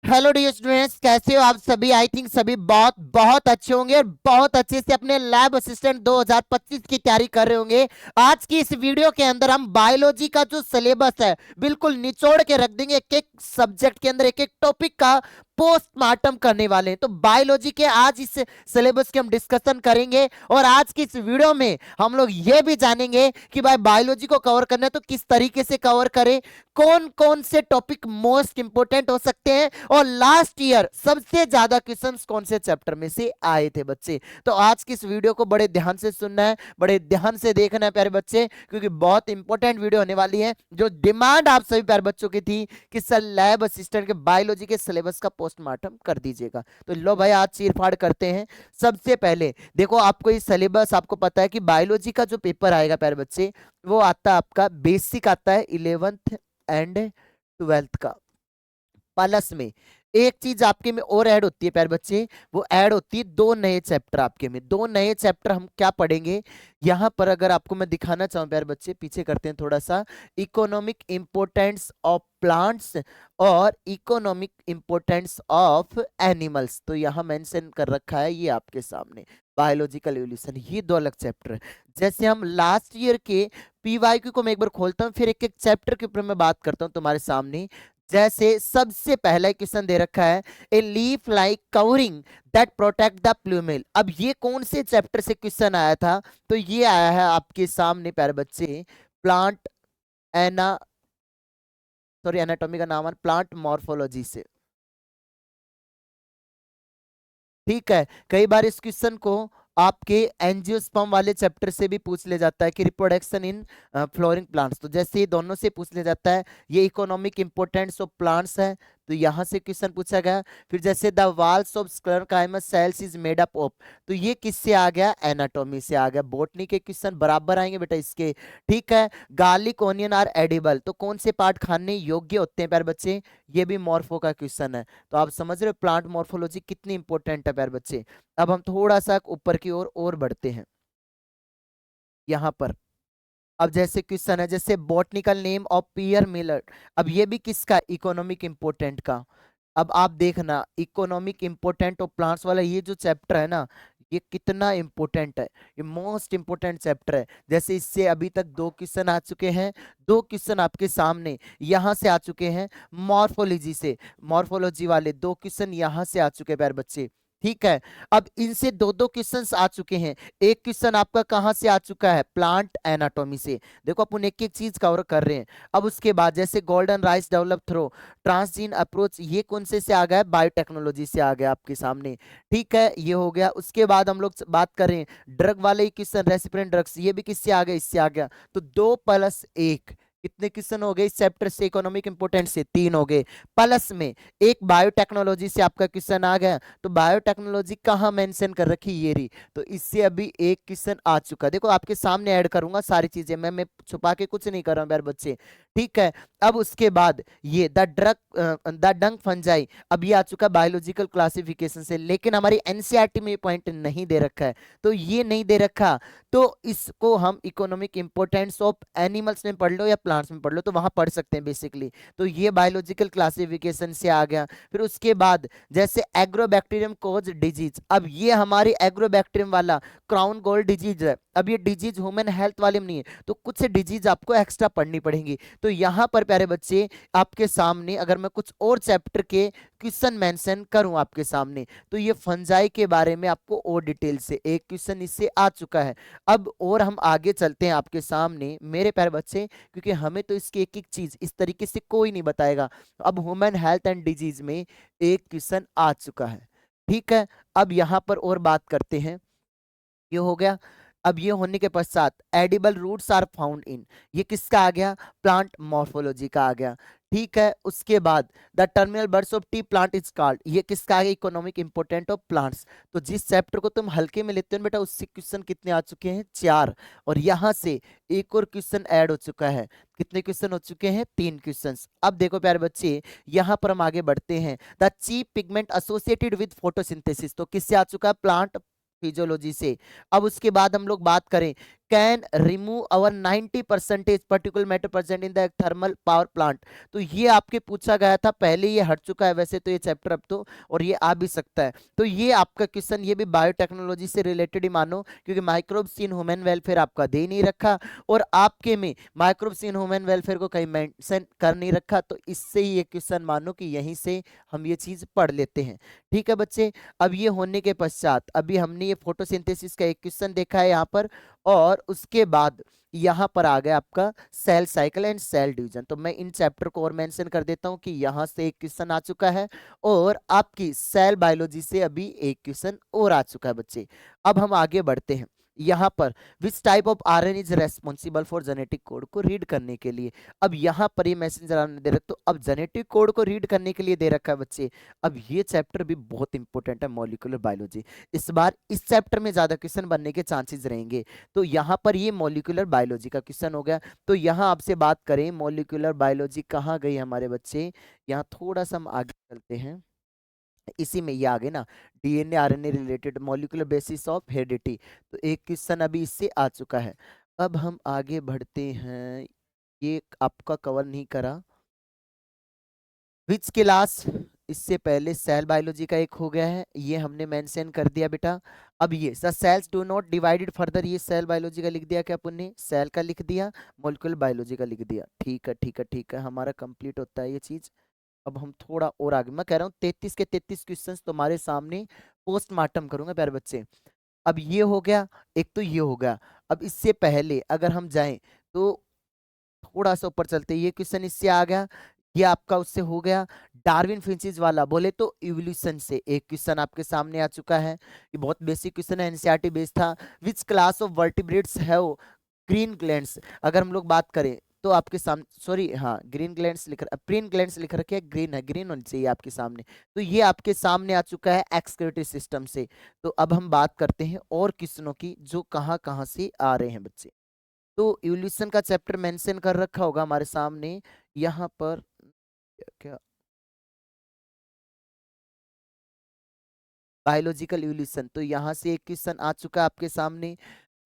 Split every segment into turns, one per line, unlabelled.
Hello dear students, कैसे हो आप सभी। आई थिंक सभी बहुत बहुत अच्छे होंगे और बहुत अच्छे से अपने लैब असिस्टेंट 2025 की तैयारी कर रहे होंगे। आज की इस वीडियो के अंदर हम बायोलॉजी का जो सिलेबस है बिल्कुल निचोड़ के रख देंगे। एक एक सब्जेक्ट के अंदर एक एक टॉपिक का पोस्टमार्टम करने वाले हैं। तो बायोलॉजी के आज इस सिलेबस के हम डिस्कशन करेंगे और आज की इस वीडियो में हम लोग ये भी जानेंगे कि भाई बायोलॉजी को कवर करना है तो किस तरीके से कवर करें, कौन कौन से टॉपिक मोस्ट इंपोर्टेंट हो सकते हैं और लास्ट ईयर सबसे ज्यादा क्वेश्चंस कौन से चैप्टर में से आए थे बच्चे। तो आज की इस वीडियो को बड़े ध्यान से सुनना है, बड़े ध्यान से देखना है प्यारे बच्चे, क्योंकि बहुत इंपॉर्टेंट वीडियो होने वाली है। जो डिमांड आप सभी प्यारे बच्चों की थी कि सर लैब असिस्टेंट के बायोलॉजी के सिलेबस का पोस्टमार्टम कर दीजिएगा, तो लो भाई आज चीरफाड़ करते हैं। सबसे पहले देखो, आपको ये सिलेबस आपको पता है कि बायोलॉजी का जो पेपर आएगा प्यारे बच्चे, वो आता है आपका बेसिक आता है 11th एंड 12th का। प्लस में एक चीज आपके में और ऐड होती है प्यारे बच्चे, वो ऐड होती है दो नए चैप्टर। आपके में दो नए चैप्टर हम क्या पढ़ेंगे यहां पर, अगर आपको मैं दिखाना चाहूं प्यारे बच्चे, पीछे करते हैं थोड़ा सा। इकोनॉमिक इंपोर्टेंस ऑफ प्लांट्स और इकोनॉमिक इंपोर्टेंस ऑफ एनिमल्स, तो यहां मेंशन कर रखा है ये आपके सामने बायोलॉजिकल एवोल्यूशन। ये दो अलग चैप्टर है। जैसे हम लास्ट ईयर के पीवाईक्यू को मैं एक बार खोलता हूं, फिर एक एक चैप्टर के ऊपर मैं बात करता हूं तुम्हारे सामने। जैसे सबसे पहला क्वेश्चन दे रखा है, a leaf like covering that protect the plumule. अब ये कौन से चैप्टर से क्वेश्चन आया था, तो ये आया है आपके सामने प्यारे बच्चे प्लांट एना सॉरी एनाटॉमी का नाम है प्लांट मॉर्फोलॉजी से। ठीक है, कई बार इस क्वेश्चन को आपके एंजियोस्पर्म वाले चैप्टर से भी पूछ ले जाता है कि रिप्रोडक्शन इन फ्लोरिंग प्लांट्स, तो जैसे ये दोनों से पूछ ले जाता है। ये इकोनॉमिक इंपोर्टेंस ऑफ प्लांट्स है, तो यहां से क्वेश्चन पूछा गया। फिर जैसे the walls of sclerenchyma cells is made up of, तो ये किससे आ गया, एनाटॉमी से आ गया। बॉटनी के क्वेश्चन बराबर आएंगे बेटा इसके। ठीक है, गार्लिक ओनियन आर एडिबल, तो कौन से पार्ट खाने योग्य होते हैं प्यारे बच्चे, ये भी मॉर्फो का क्वेश्चन है। तो आप समझ रहे हो प्लांट मॉर्फोलॉजी कितनी इंपॉर्टेंट है प्यारे बच्चे। अब हम थोड़ा सा ऊपर की ओर और बढ़ते हैं यहां पर। अब जैसे क्वेश्चन है, जैसे botanical name of pearl millet, अब ये भी किसका, इकोनॉमिक इंपोर्टेंट का। अब आप देखना इकोनॉमिक इंपोर्टेंट ऑफ प्लांट्स वाला ये जो चैप्टर है ना, ये कितना इंपोर्टेंट है, ये मोस्ट इंपोर्टेंट चैप्टर है। जैसे इससे अभी तक दो क्वेश्चन आ चुके हैं, दो क्वेश्चन आपके सामने यहां से आ चुके हैं मॉर्फोलॉजी से, मॉर्फोलॉजी वाले दो क्वेश्चन यहां से आ चुके हैं प्यारे बच्चे। ठीक है, अब इनसे दो दो क्वेश्चंस आ चुके हैं। एक क्वेश्चन आपका कहां से आ चुका है, प्लांट एनाटॉमी से। देखो अपन एक एक चीज कवर कर रहे हैं। अब उसके बाद जैसे golden rice develop through transgene approach, ये कौन से आ गया, बायोटेक्नोलॉजी से आ गया आपके सामने। ठीक है, ये हो गया। उसके बाद हम लोग बात करें ड्रग वाले क्वेश्चन, रेसिपिएंट ड्रग्स, ये भी किससे आ गया, इससे आ गया। तो 2+1 कितने क्वेश्चन हो गए इस चैप्टर से, इकोनॉमिक इंपोर्टेंस से 3 हो गए। प्लस में एक बायोटेक्नोलॉजी से आपका क्वेश्चन आ गया, तो बायोटेक्नोलॉजी कहाँ मेंशन कर रखी, ये रही, तो इससे अभी एक क्वेश्चन आ चुका। देखो आपके सामने ऐड करूंगा सारी चीजें, मैं छुपा के कुछ नहीं कर रहा हूं यार बच्चे। ठीक है, अब उसके बाद ये द डंग फंजाई, अब ये आ चुका बायोलॉजिकल क्लासिफिकेशन से, लेकिन हमारी एनसीईआरटी में ये पॉइंट नहीं दे रखा है, तो ये नहीं दे रखा, तो इसको हम इकोनॉमिक इंपोर्टेंस ऑफ एनिमल्स में पढ़ लो या प्लांट्स में पढ़ लो, तो वहां पढ़ सकते हैं बेसिकली। तो ये बायोलॉजिकल क्लासिफिकेशन से आ गया। फिर उसके बाद जैसे एग्रोबैक्टीरियम कोज डिजीज, अब ये हमारी एग्रोबैक्टीरियम वाला क्राउन गोल्ड डिजीज है। अब ये डिजीज ह्यूमन हेल्थ वाले में नहीं है, तो कुछ डिजीज आपको एक्स्ट्रा पढ़नी पड़ेंगी। तो यहां पर प्यारे बच्चे आपके सामने अगर मैं कुछ और चैप्टर के क्वेश्चन मेंशन करूं आपके सामने, तो ये फंजाई के बारे में आपको और डिटेल से एक क्वेश्चन इससे आ चुका है। अब और हम आगे चलते हैं आपके सामने मेरे प्यारे बच्चे, क्योंकि हमें तो इसकी एक एक चीज इस तरीके से कोई नहीं बताएगा। अब ह्यूमन हेल्थ एंड डिजीज में एक क्वेश्चन आ चुका है। ठीक है, अब यहां पर और बात करते हैं, ये हो गया। अब ये होने के पश्चात edible roots are found in, ये किसका आ गया, प्लांट मॉर्फोलॉजी का आ गया। ठीक है, उसके बाद the terminal birds of T plant is called, ये किसका आ गया, इकोनॉमिक इंपोर्टेंट ऑफ प्लांट्स। तो जिस चैप्टर को तुम हल्के में लेते हो बेटा, उससे क्वेश्चन कितने आ चुके हैं, 4, और यहां से एक और क्वेश्चन ऐड हो चुका है। कितने क्वेश्चन हो चुके हैं, 3 क्वेश्चन। अब देखो प्यारे बच्चे, यहां पर हम आगे बढ़ते हैं। The chief pigment associated with photosynthesis, तो किससे आ चुका है, प्लांट फिजियोलॉजी से। अब उसके बाद हम लोग बात करें can remove our 90% particular matter present in the thermal power plant. तो ये आपके पूछा गया था पहले, ये हट चुका है वैसे तो ये चैप्टर अब तो, और ये आ भी सकता है। तो ये आपका क्वेश्चन ये भी बायोटेक्नोलॉजी से रिलेटेड ही मानो, क्योंकि माइक्रोब्स इन ह्यूमन वेलफेयर आपका दे नहीं रखा, और आपके में माइक्रोब्स इन ह्यूमन वेलफेयर को कहीं मेंशन कर नहीं रखा, तो इससे ही ये क्वेश्चन मानो कि यहीं से हम ये चीज पढ़ लेते हैं। ठीक है बच्चे। अब ये होने के पश्चात अभी हमने ये फोटोसिंथेसिस का एक क्वेश्चन देखा है यहाँ पर, और उसके बाद यहाँ पर आ गया आपका cell cycle and cell division. तो मैं इन चैप्टर को और मेंशन कर देता हूँ कि यहाँ से एक क्वेश्चन आ चुका है, और आपकी सेल बायोलॉजी से अभी एक क्वेश्चन और आ चुका है बच्चे। अब हम आगे बढ़ते हैं यहाँ पर, which type of RNA is responsible for genetic code को रीड करने के लिए। अब यहाँ पर ये मैसेंजर आरएनए दे रखा, तो अब जेनेटिक कोड को रीड करने के लिए दे रखा है बच्चे। अब ये चैप्टर भी बहुत इंपॉर्टेंट है, मॉलिक्यूलर बायोलॉजी। इस बार इस चैप्टर में ज्यादा क्वेश्चन बनने के चांसेस रहेंगे। तो यहाँ पर ये मॉलिक्यूलर बायोलॉजी का क्वेश्चन हो गया। तो यहाँ आपसे बात करें मॉलिक्यूलर बायोलॉजी कहाँ गई हमारे बच्चे, यहाँ थोड़ा सा हम आगे चलते हैं, इसी में ये आ गए ना, DNA RNA related molecular basis of heredity. तो एक क्वेश्चन अभी इससे आ चुका है। अब हम आगे बढ़ते हैं, ये आपका कवर नहीं करा, विच क्लास, इससे पहले सेल बायोलॉजी का एक हो गया है, ये हमने मेंशन कर दिया बेटा। अब ये the sales do not divided further, ये सेल बायोलॉजी का लिख दिया क्या अपन ने, सेल का लिख दिया, मॉलिक्यूलर बायोलॉजी का लिख दिया। ठीक है ठीक है ठीक है, हमारा कंप्लीट होता है ये चीज। अब हम थोड़ा और आगे, मैं कह रहा हूँ 33 के 33 क्वेश्चंस तुम्हारे सामने पोस्टमार्टम करूंगा प्यारे बच्चे। अब ये हो गया, एक तो ये हो गया। अब इससे पहले अगर हम जाएं तो थोड़ा सा ऊपर चलते, ये क्वेश्चन इससे आ गया, ये आपका उससे हो गया। डार्विन फिंचेस वाला बोले तो इवोल्यूशन से एक क्वेश्चन आपके सामने आ चुका है, ये बहुत बेसिक क्वेश्चन है, एनसीईआरटी बेस्ड था। Which class of vertebrates have green glands, अगर हम लोग बात करें तो आपके सामने, सॉरी हाँ ग्रीन ग्लैंड्स लिख प्रीन ग्लैंड्स लिख रखे हैं, ग्रीन है, ग्रीन होनी चाहिए आपके सामने। तो ये आपके सामने आ चुका है एक्सक्रीटरी सिस्टम से। तो अब हम बात करते हैं और क्वेश्चनों की जो कहाँ कहाँ से आ रहे हैं बच्चे। तो इवोल्यूशन का चैप्टर मेंशन कर रखा होगा हमारे सामने यहाँ पर, क्या क्या, बायोलॉजिकल इवोल्यूशन। तो यहाँ से एक क्वेश्चन आ चुका है आपके सामने।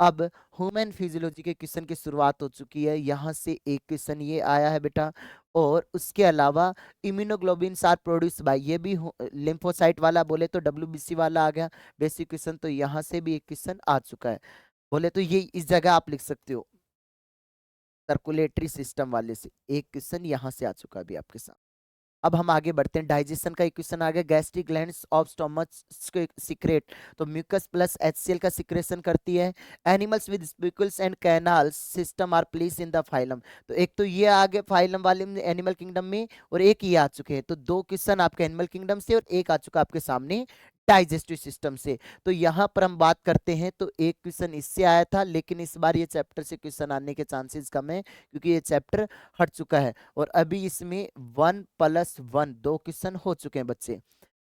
अब ह्यूमन फिजियोलॉजी के क्वेश्चन की शुरुआत हो चुकी है, यहाँ से एक क्वेश्चन ये आया है बेटा। और उसके अलावा इम्यूनोग्लोबिन आर प्रोड्यूस बाय, ये भी लिम्फोसाइट वाला बोले तो डब्ल्यूबीसी वाला आ गया बेसिक क्वेश्चन। तो यहाँ से भी एक क्वेश्चन आ चुका है, बोले तो ये इस जगह आप लिख सकते हो, सर्कुलेटरी सिस्टम वाले से एक क्वेश्चन यहाँ से आ चुका है अभी आपके साथ। अब हम आगे बढ़ते हैं, डाइजेशन का एक क्वेश्चन आ गया, gastric glands of stomach secrete, तो म्यूकस प्लस एचसीएल का सिक्रेशन करती है। Animals with spicules and canal system are place in the phylum. तो एक तो ये आ गए फाइलम वाले में एनिमल किंगडम में, और एक ये आ चुके हैं। तो दो क्वेश्चन आपके एनिमल किंगडम से और एक आ चुका आपके सामने डाइजेस्टिव सिस्टम से। तो यहाँ पर हम बात करते हैं, तो एक क्वेश्चन इससे आया था, लेकिन इस बार ये चैप्टर से क्वेश्चन आने के चांसेस कम है, क्योंकि ये चैप्टर हट चुका है। और अभी इसमें 1+1 दो क्वेश्चन हो चुके हैं बच्चे।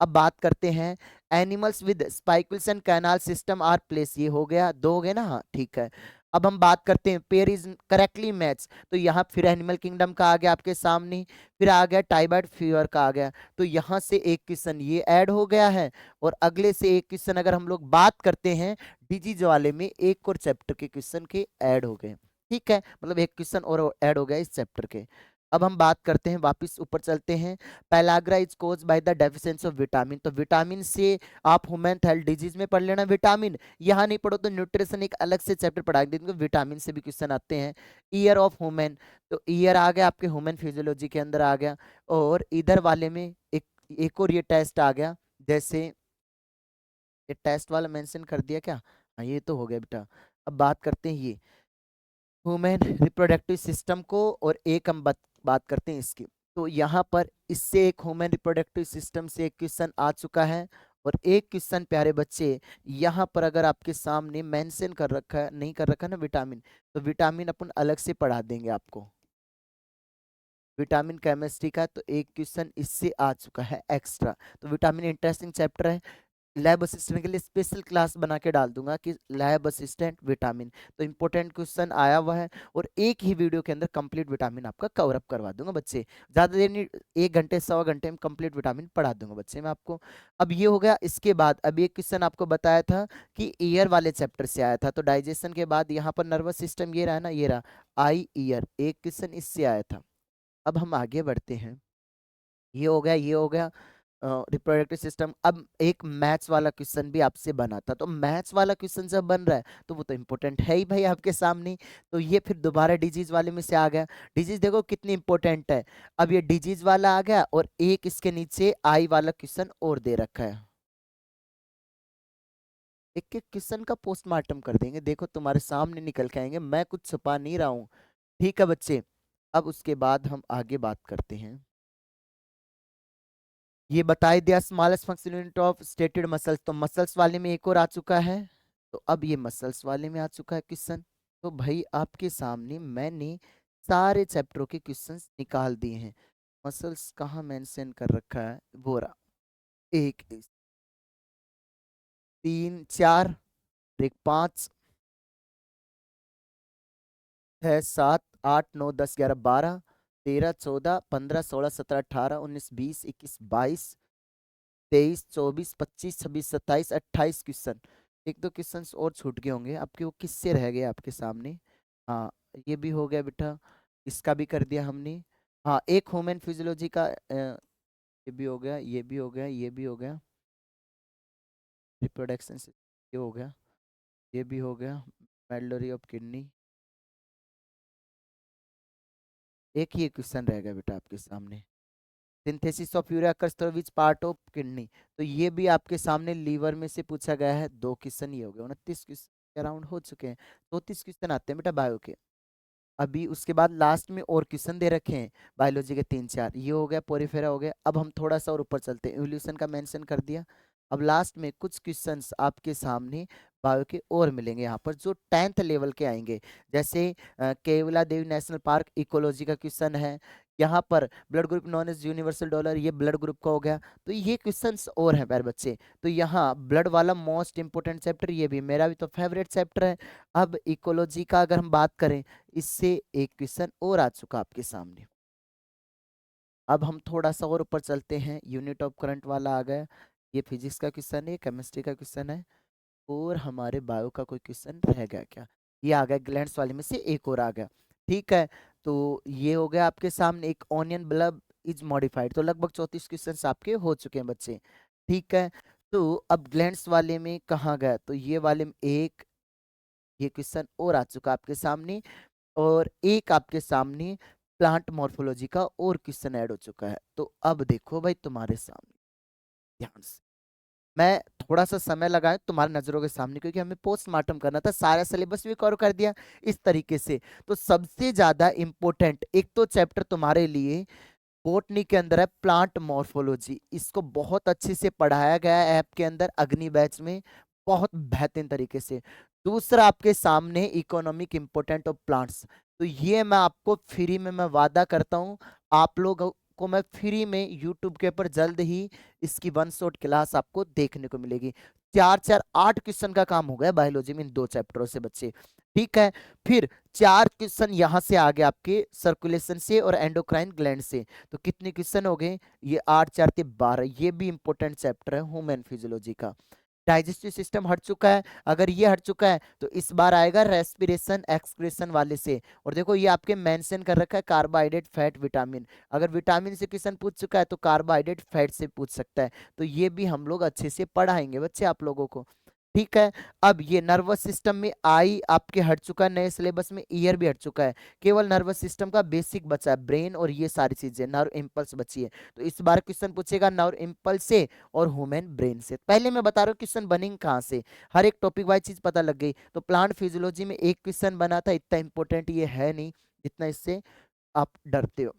अब बात करते हैं, animals with spicules and canal system are place, ये हो गया, दो हो गए ना, हाँ ठीक है। अब हम बात करते हैं पेयर इज करेक्टली मैच, तो यहाँ फिर एनिमल किंगडम का आ गया आपके सामने, फिर आ गया टाइबाइड फीवर का आ गया। तो यहाँ से एक क्वेश्चन ये ऐड हो गया है, और अगले से एक क्वेश्चन अगर हम लोग बात करते हैं डिजीज वाले में, एक और चैप्टर के क्वेश्चन के ऐड हो गए। ठीक है, मतलब एक क्वेश्चन और ऐड हो गया इस चैप्टर के। अब हम बात करते हैं, वापस ऊपर चलते हैं, pellagra is cause by the deficiency of vitamin. तो विटामिन से आप ह्यूमन हेल्थ डिजीज में पढ़ लेना विटामिन, यहाँ नहीं पढ़ो तो न्यूट्रिशन एक अलग से चैप्टर पढ़ा देंगे, विटामिन से भी क्वेश्चन आते हैं। ईयर ऑफ ह्यूमन, तो ईयर आ गया आपके ह्यूमन फिजियोलॉजी के अंदर आ गया। और इधर वाले में एक और ये टेस्ट आ गया, जैसे ये टेस्ट वाला मेंशन कर दिया क्या, हाँ ये तो हो गया बेटा। अब बात करते हैं ये ह्यूमन रिप्रोडक्टिव सिस्टम को, और एक हम बात करते हैं इसकी। तो यहाँ पर इससे एक ह्यूमन रिप्रोडक्टिव सिस्टम से एक क्वेश्चन आ चुका है, और एक क्वेश्चन प्यारे बच्चे यहाँ पर अगर आपके सामने मेंशन कर रखा है, नहीं कर रखा ना विटामिन, तो विटामिन अपन अलग से पढ़ा देंगे आपको, विटामिन केमिस्ट्री का। तो एक क्वेश्चन इससे आ चुका है एक्स्ट्रा। तो विटामिन इंटरेस्टिंग चैप्टर है, लैब असिस्टेंट के लिए स्पेशल क्लास बना के डाल दूंगा कि लैब असिस्टेंट विटामिन। तो इंपॉर्टेंट क्वेश्चन आया हुआ है और एक ही वीडियो के अंदर कंप्लीट विटामिन आपका कवर अप करवा दूंगा बच्चे, ज्यादा देर नहीं, 1 घंटे 1.25 घंटे में कंप्लीट विटामिन पढ़ा दूंगा बच्चे मैं आपको। अब ये हो गया। इसके बाद अब एक क्वेश्चन आपको बताया था कि ईयर वाले चैप्टर से आया था, तो डाइजेशन के बाद यहाँ पर नर्वस सिस्टम ये रहा ना, ये रहा आई ईयर, एक क्वेश्चन इससे आया था। अब हम आगे बढ़ते हैं। ये हो गया, ये हो गया रिप्रोडक्टिव सिस्टम। अब एक मैथ्स वाला क्वेश्चन भी आपसे बना था, तो मैथ्स वाला क्वेश्चन जब बन रहा है तो वो तो इंपॉर्टेंट है ही भाई आपके सामने। तो ये फिर दोबारा डिजीज वाले में से आ गया। डिजीज देखो कितनी इंपॉर्टेंट है। अब ये डिजीज वाला आ गया और एक इसके नीचे आई वाला क्वेश्चन और दे रखा है। एक एक क्वेश्चन का पोस्टमार्टम कर देंगे, देखो तुम्हारे सामने निकल के आएंगे, मैं कुछ छुपा नहीं रहा हूँ। ठीक है बच्चे। अब उसके बाद हम आगे बात करते हैं। ये बताई दिया smallest functional unit of stated muscles, तो मसल्स वाले में एक और आ चुका है। तो अब ये मसल्स वाले में आ चुका है क्वेश्चन। तो भाई आपके सामने मैंने सारे चैप्टरों के क्वेश्चंस निकाल दिए हैं। मसल्स कहाँ मेंशन कर रखा है, वो रहा, एक, तीन, चार, एक, पाँच, छः, सात, आठ, नौ, 10, 11, 12, 13, 14, 15, 16, 17, 18, 19, 20, 21, 22, 23, 24, 25, 26, 27, 28 क्वेश्चन। एक दो क्वेश्चन और छूट गए होंगे आपके, वो किससे रह गए आपके सामने। हाँ, ये भी हो गया बेटा, इसका भी कर दिया हमने। हाँ, एक ह्यूमन फिजियोलॉजी का ये भी हो गया, ये भी हो गया, ये भी हो गया, रिप्रोडक्शन से ये हो गया, ये भी हो गया, मेडलरी ऑफ किडनी। एक ही क्वेश्चन रह गया बेटा आपके सामने, synthesis of urea occurs through which part of kidney. तो ये भी आपके सामने लीवर में से पूछा गया है। दो क्वेश्चन ये हो गए, 29 क्वेश्चन अराउंड हो चुके हैं। 34 क्वेश्चन आते हैं बेटा बायो के। अभी उसके बाद लास्ट में और क्वेश्चन दे रखे हैं बायोलॉजी के, तीन चार। ये हो गया, पोरिफेरा हो गया। अब हम थोड़ा सा और ऊपर चलते हैं, इवोल्यूशन का मेंशन कर दिया। अब लास्ट में कुछ क्वेश्चंस आपके सामने बायो के और मिलेंगे यहाँ पर, जो 10th लेवल के आएंगे। जैसे Keoladeo national park ecology का क्वेश्चन है। यहाँ पर blood group known as universal donor, ये ब्लड ग्रुप का हो गया। तो ये क्वेश्चंस और हैं प्यारे बच्चे। तो यहाँ ब्लड वाला मोस्ट इंपोर्टेंट चैप्टर, ये भी मेरा भी तो फेवरेट चैप्टर है। अब इकोलॉजी का अगर हम बात करें, इससे एक क्वेश्चन और आ चुका आपके सामने। अब हम थोड़ा सा और ऊपर चलते हैं, यूनिट ऑफ करंट वाला आ गया। ये फिजिक्स का क्वेश्चन है, केमिस्ट्री का क्वेश्चन है, और हमारे बायो का कोई क्वेश्चन रह गया क्या। ये आ गया, ग्लैंड्स वाले में से एक और आ गया। ठीक है। तो ये हो गया आपके सामने, एक ऑनियन बल्ब इज मॉडिफाइड। तो लगभग 34 क्वेश्चन आपके हो चुके हैं बच्चे। ठीक है। तो अब ग्लैंड्स वाले में कहाँ गया, तो ये वाले में एक ये क्वेश्चन और आ चुका आपके सामने। और एक आपके सामने प्लांट मॉर्फोलॉजी का और क्वेश्चन ऐड हो चुका है। तो अब देखो भाई तुम्हारे सामने, ध्यान से, मैं थोड़ा सा समय लगाया तुम्हारी नजरों के सामने, क्योंकि हमें पोस्टमार्टम करना था, सारा सिलेबस भी कवर कर दिया इस तरीके से। तो सबसे ज्यादा इंपॉर्टेंट एक तो चैप्टर तुम्हारे लिए बोटनी के अंदर है, प्लांट मॉर्फोलॉजी। इसको बहुत अच्छे से पढ़ाया गया है ऐप के अंदर, अग्नि बैच में, बहुत बेहतरीन तरीके से। दूसरा आपके सामने इकोनॉमिक इंपोर्टेंट ऑफ प्लांट्स। तो ये मैं आपको फ्री में, मैं वादा करता हूँ आप लोग को मैं फ्री में यूट्यूब के ऊपर जल्द ही इसकी वन शॉट क्लास आपको देखने को मिलेगी। चार चार 8 क्वेश्चन का काम हो गया बायोलॉजी में इन दो चैप्टरों से बच्चे। ठीक है। फिर 4 क्वेश्चन यहाँ से आ गए आपके सर्कुलेशन से और एंडोक्राइन ग्लैंड से। तो कितने क्वेश्चन हो गए, ये 8 4 ते 12। ये भी इंपॉर्टेंट चैप्टर है ह्यूमन फिजियोलॉजी का। डाइजेस्टिव सिस्टम हट चुका है। अगर ये हट चुका है तो इस बार आएगा रेस्पिरेशन एक्सक्रेशन वाले से। और देखो ये आपके मेंशन कर रखा है कार्बोहाइड्रेट फैट विटामिन। अगर विटामिन से क्वेश्चन पूछ चुका है तो कार्बोहाइड्रेट फैट से पूछ सकता है। तो ये भी हम लोग अच्छे से पढ़ाएंगे बच्चे आप लोगों को। ठीक है। अब ये नर्वस सिस्टम में आई आपके हट चुका है, नए सिलेबस में ईयर भी हट चुका है। केवल नर्वस सिस्टम का बेसिक बचा है, ब्रेन और ये सारी चीजें, नर्व इम्पल्स बची है। तो इस बार क्वेश्चन पूछेगा नर्व इम्पल्स से और ह्यूमन ब्रेन से। पहले मैं बता रहा हूँ क्वेश्चन बनेंगे कहाँ से, हर एक टॉपिक वाइज चीज पता लग गई। तो प्लांट फिजियोलॉजी में एक क्वेश्चन बना था, इतना इंपॉर्टेंट ये है नहीं जितना इससे आप डरते हो।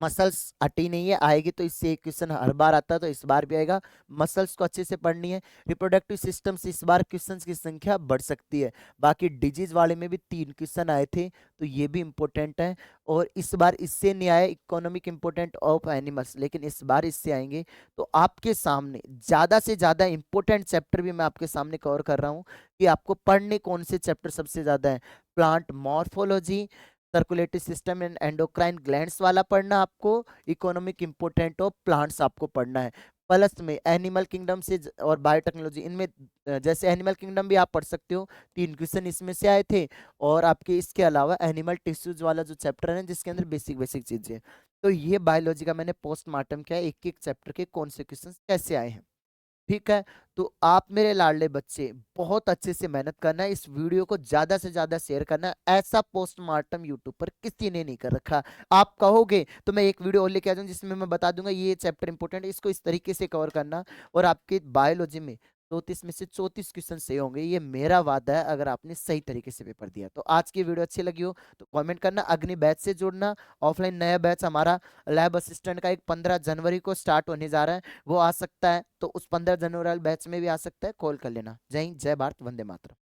मसल्स हटी नहीं है, आएगी तो इससे एक क्वेश्चन हर बार आता है, तो इस बार भी आएगा। मसल्स को अच्छे से पढ़नी है। रिप्रोडक्टिव सिस्टम से इस बार क्वेश्चंस की संख्या बढ़ सकती है। बाकी डिजीज वाले में भी 3 क्वेश्चन आए थे, तो ये भी इंपॉर्टेंट है। और इस बार इससे नहीं आए इकोनॉमिक इंपोर्टेंट ऑफ एनिमल्स, लेकिन इस बार इससे आएंगे। तो आपके सामने ज्यादा से ज्यादा इंपॉर्टेंट चैप्टर भी मैं आपके सामने कवर कर रहा हूँ कि आपको पढ़ने कौन से चैप्टर सबसे ज्यादा है। Plant morphology, circulatory system and endocrine glands वाला पढ़ना आपको, इकोनॉमिक इंपोर्टेंट ऑफ प्लांट्स आपको पढ़ना है। प्लस में एनिमल किंगडम से और बायोटेक्नोलॉजी, इनमें जैसे एनिमल किंगडम भी आप पढ़ सकते हो, 3 क्वेश्चन इसमें से आए थे। और आपके इसके अलावा एनिमल टिश्यूज वाला जो चैप्टर है जिसके अंदर बेसिक बेसिक चीजें। तो ये बायोलॉजी का मैंने पोस्टमार्टम किया, एक एक चैप्टर के कौन से क्वेश्चन कैसे आए हैं। ठीक है। तो आप मेरे लाडले बच्चे बहुत अच्छे से मेहनत करना है, इस वीडियो को ज्यादा से ज्यादा शेयर करना है। ऐसा पोस्टमार्टम यूट्यूब पर किसी ने नहीं कर रखा। आप कहोगे तो मैं एक वीडियो और लेके आ जाऊं जिसमें मैं बता दूंगा ये चैप्टर इंपॉर्टेंट है, इसको इस तरीके से कवर करना। और आपके बायोलॉजी में 34 में से 34 क्वेश्चन सही होंगे, ये मेरा वादा है, अगर आपने सही तरीके से पेपर दिया। तो आज की वीडियो अच्छी लगी हो तो कमेंट करना, अग्नि बैच से जुड़ना। ऑफलाइन नया बैच हमारा लैब असिस्टेंट का एक 15 जनवरी को स्टार्ट होने जा रहा है, वो आ सकता है, तो उस 15 जनवरी वाले बैच में भी आ सकता है, कॉल कर लेना। जय हिंद, जय भारत, वंदे मातरम।